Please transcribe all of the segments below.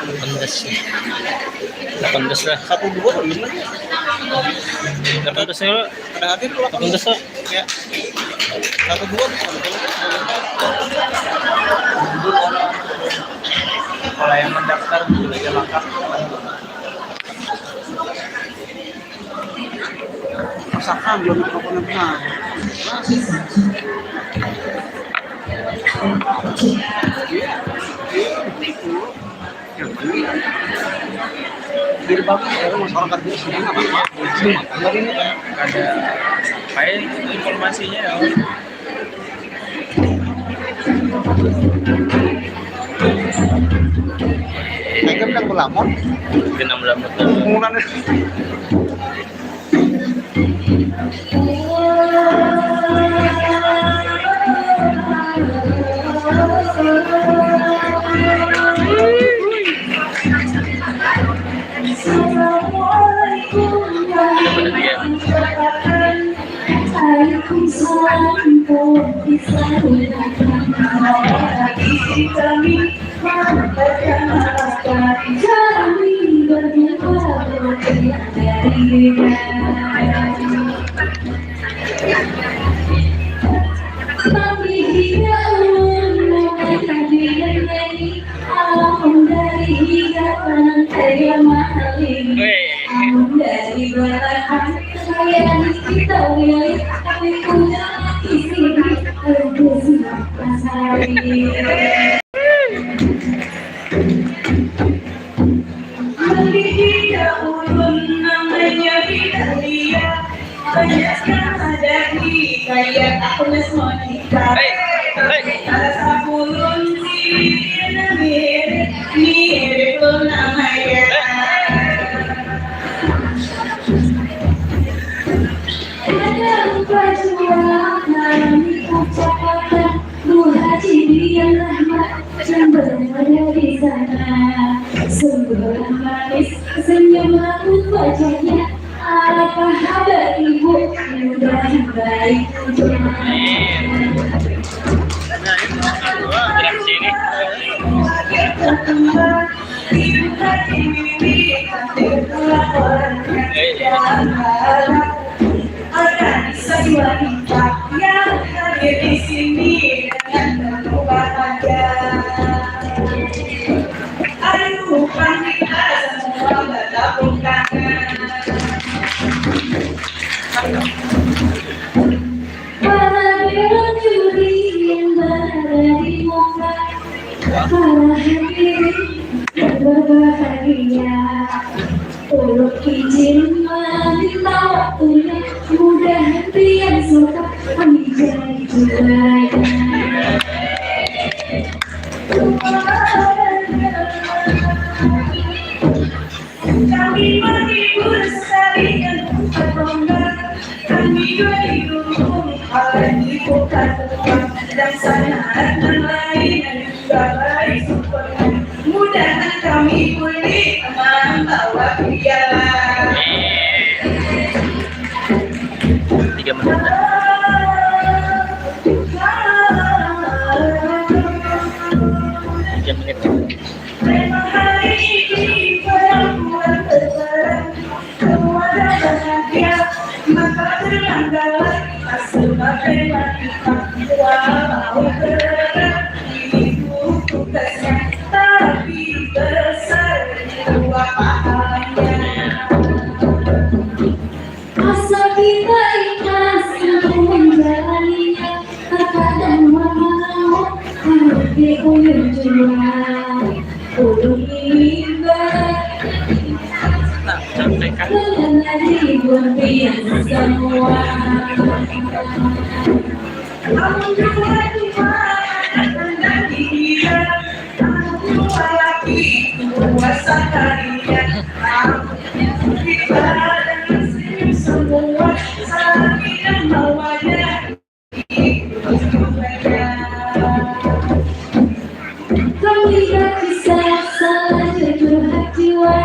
18 lah. 12 gimana? 18 lah. Pada akhir 18 lah. Ya. 12 bisa. Kalau yang mendaftar sudah lengkap. Masakan belum pernah. Biar bagus ya masyarakat di sini apa? Ada kayak informasinya ya. Mereka bilang berlamon. Genam lamut. Mulanya. Senyum aku wajahnya, apa kabar ibu? Mudah baik organisasi wanita yang hadir di sini dengan penuh bahagia. Ayo kita semua bertepuk tangan. Para dewan juri yang berada di muka, para hadirin yang berbahagia, turut izin meminta waktunya, mudah yang suka kami jadi juara. Kami menghibur sekalian berlomba, kami didukung oleh bukan teman dan sangat lain dan juga baik super. Mudahan kami pulih teman bawa piala. 3 menit. Memang hari ini perempuan terbarang, semua dah bahagia, maka berlanggalah sebagai wanita tua mau bergerak hidup tugasnya, tapi besar dua pahalanya. Asal kita ikhlas untuk menjalaninya, kakak dan mama harus diuyur jua. Ulung ini dengan ribuan biasa semua. Aku juga cuma dan dia, aku lagi kuasa kalian. Kita dengan senyum semua, saling dan bawanya ikut mereka. Terlihat kisah saja curhat jiwa,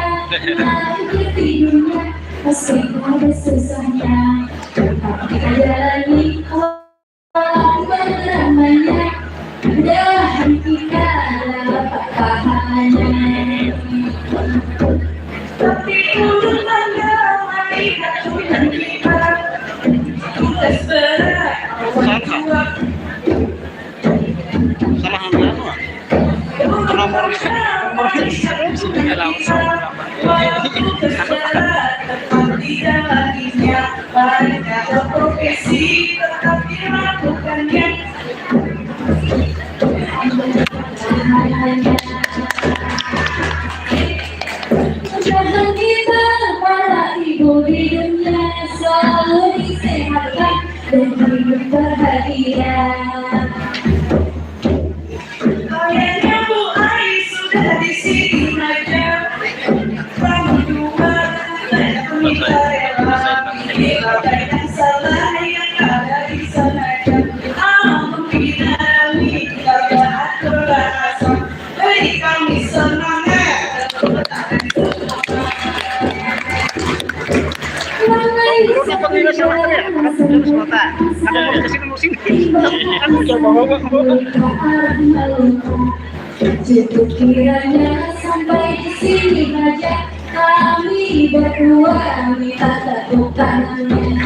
hati tidurnya pasti ada susahnya. Tapi jalani orang beramanya, mudahan kita dapat pahalanya. banyak profesi tetapi lakukannya. Jangan kita para ibu di dunia selalu disehatkan dan hidup bahagia. Kayaknya Bu Ai sudah di sini aja. Kamu juga kita rela bila banyak salah yang ada di sana. Ampun kita minta atur rasa beri kami semangat. Cukup kiranya sampai di sini aja kami berdua minta tepuk tangannya.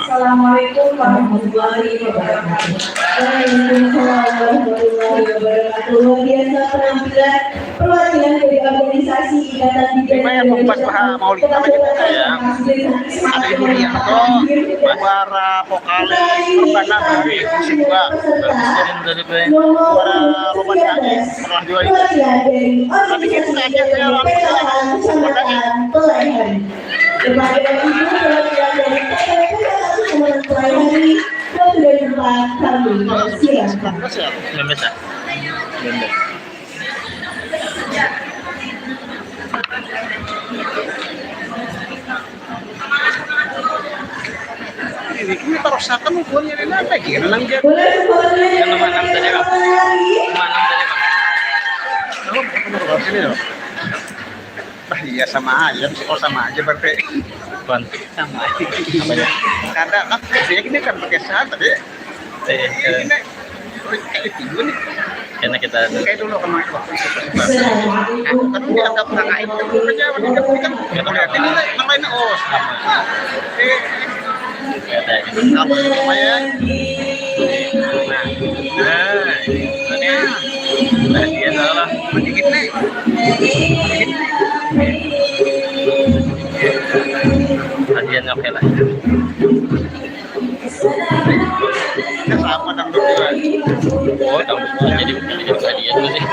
Assalamualaikum warahmatullahi wabarakatuh. Waalaikumsalam warahmatullahi wabarakatuh. Luar biasa penampilan perwakilan dari organisasi Ikatan Bidan Indonesia. Ada Ibu Rianto, suara vokalis, perbana dari musik juga. Suara Roman Nyanyi, pernah juga itu. Tapi kita aja saya langsung pelayan. Berbagai ibu perwakilan dari pelayan dari tempat kami. Silakan. Ini tarusakan ukurnya ini apa gitu nangga. Boleh semuanya Yang nomor 6 tadi, Bang. lagi. Nomor 6 tadi, Bang. Kamu nomor sini loh. Iya sama aja, oh sama aja berarti. Kon. Sama aja. Kadang kan saya ini kan pakai saat tadi. Ini kayak itu nih. Karena kita Kayak dulu kan waktu itu. Kan dianggap kakak itu kerja kan lihat ini namanya oh sama. ada gitu. Apa namanya? Nah, dia salah. Sedikit nih. Hadiah oke lah. Ya sama dangdut juga. Oh, kamu jadi hadiah dulu sih.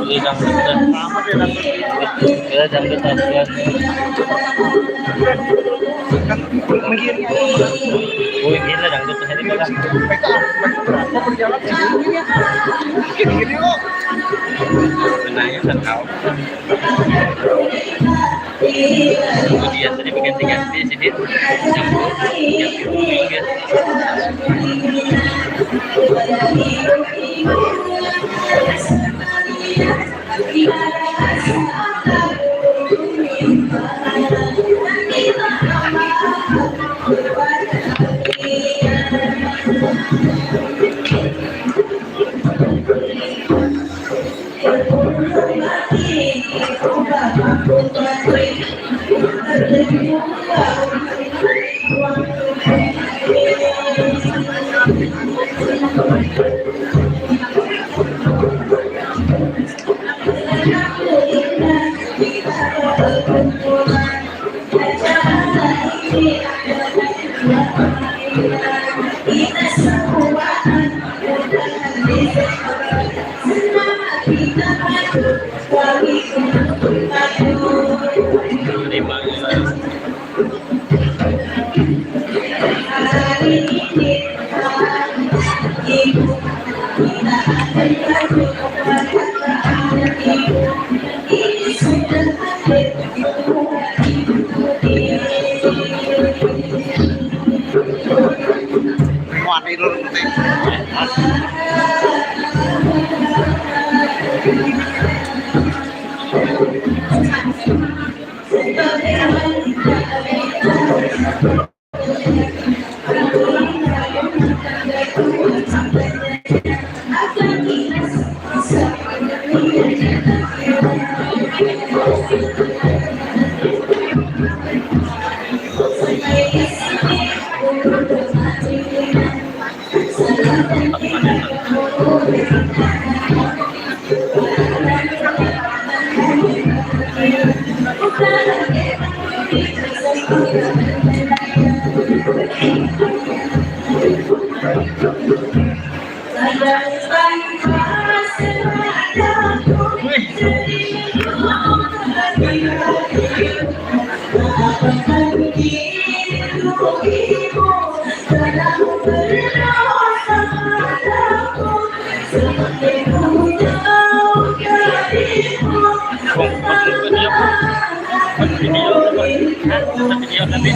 Ini dangdut dan Sama dia dangdut. kita dangdut hadiah. Kan menggiri. Oh, gila dangdut tadi kan. Mereka berapa berjalan sini ya? Gini kok. Benarnya kan tahu. Kemudian tadi ganti-ganti sedikit. Muat tidur penting. Video nanti.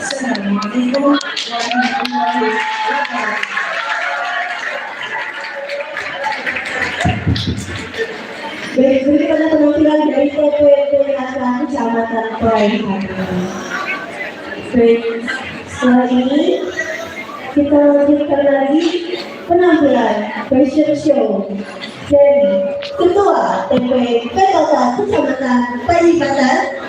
Assalamualaikum warahmatullahi wabarakatuh. Baik, ini pada perwakilan dari TPP Asal Kecamatan Pelayan. Baik, setelah ini kita lanjutkan lagi penampilan fashion show dari Ketua TPP Kota Kecamatan Pelayan